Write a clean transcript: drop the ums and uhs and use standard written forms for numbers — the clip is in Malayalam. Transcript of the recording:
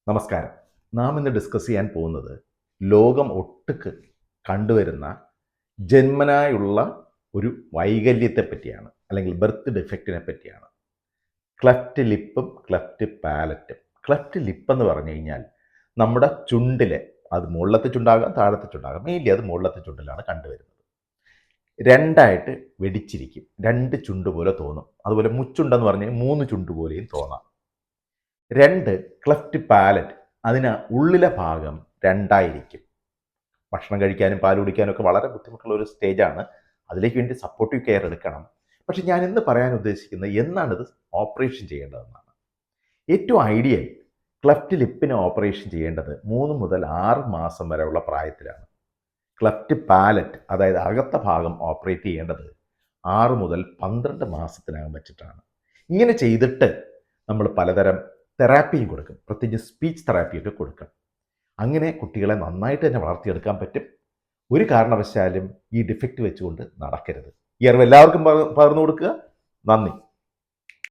നമസ്കാരം. നാം ഇന്ന് ഡിസ്കസ് ചെയ്യാൻ പോകുന്നത് ലോകം ഒട്ടുക്ക് കണ്ടുവരുന്ന ജന്മനായുള്ള ഒരു വൈകല്യത്തെ പറ്റിയാണ്, അല്ലെങ്കിൽ ബർത്ത് ഡിഫക്റ്റിനെ പറ്റിയാണ്. ക്ലെഫ്റ്റ് ലിപ്പും ക്ലെഫ്റ്റ് പാലറ്റും. ക്ലെഫ്റ്റ് ലിപ്പ് എന്ന് പറഞ്ഞു കഴിഞ്ഞാൽ നമ്മുടെ ചുണ്ടിലെ, അത് മുകളിലത്തെ ചുണ്ടാകാം താഴത്തെ ചുണ്ടാകാം, മെയിൻലി അത് മുകളിലത്തെ ചുണ്ടിലാണ് കണ്ടുവരുന്നത്. രണ്ടായിട്ട് വെടിച്ചിരിക്കും, രണ്ട് ചുണ്ട് പോലെ തോന്നും. അതുപോലെ മുച്ചുണ്ടെന്ന് പറഞ്ഞാൽ മൂന്ന് ചുണ്ട് പോലെയും തോന്നാം. രണ്ട് ക്ലെഫ്റ്റ് പാലറ്റ്, അതിന് ഉള്ളിലെ ഭാഗം രണ്ടായിരിക്കും. ഭക്ഷണം കഴിക്കാനും പാൽ കുടിക്കാനും ഒക്കെ വളരെ ബുദ്ധിമുട്ടുള്ള ഒരു സ്റ്റേജാണ്. അതിലേക്ക് വേണ്ടി സപ്പോർട്ടീവ് കെയർ എടുക്കണം. പക്ഷെ ഞാൻ ഇന്ന് പറയാൻ ഉദ്ദേശിക്കുന്നത് എന്നാണിത് ഓപ്പറേഷൻ ചെയ്യേണ്ടതെന്നാണ്. ഏറ്റവും ഐഡിയൽ ക്ലെഫ്റ്റ് ലിപ്പിന് ഓപ്പറേഷൻ ചെയ്യേണ്ടത് 3 മുതൽ 6 മാസം വരെയുള്ള പ്രായത്തിലാണ്. ക്ലെഫ്റ്റ് പാലറ്റ്, അതായത് അകത്ത ഭാഗം ഓപ്പറേറ്റ് ചെയ്യേണ്ടത് 6 മുതൽ 12 മാസത്തിനകം വെച്ചിട്ടാണ്. ഇങ്ങനെ ചെയ്തിട്ട് നമ്മൾ പലതരം തെറാപ്പിയും കൊടുക്കും, പ്രത്യേകിച്ച് സ്പീച്ച് തെറാപ്പിയൊക്കെ കൊടുക്കും. അങ്ങനെ കുട്ടികളെ നന്നായിട്ട് തന്നെ വളർത്തിയെടുക്കാൻ പറ്റും. ഒരു കാരണവശാലും ഈ ഡിഫക്റ്റ് വെച്ചുകൊണ്ട് നടക്കരുത്. ഈ അറിവ് എല്ലാവർക്കും പകർന്നു കൊടുക്കുക. നന്ദി.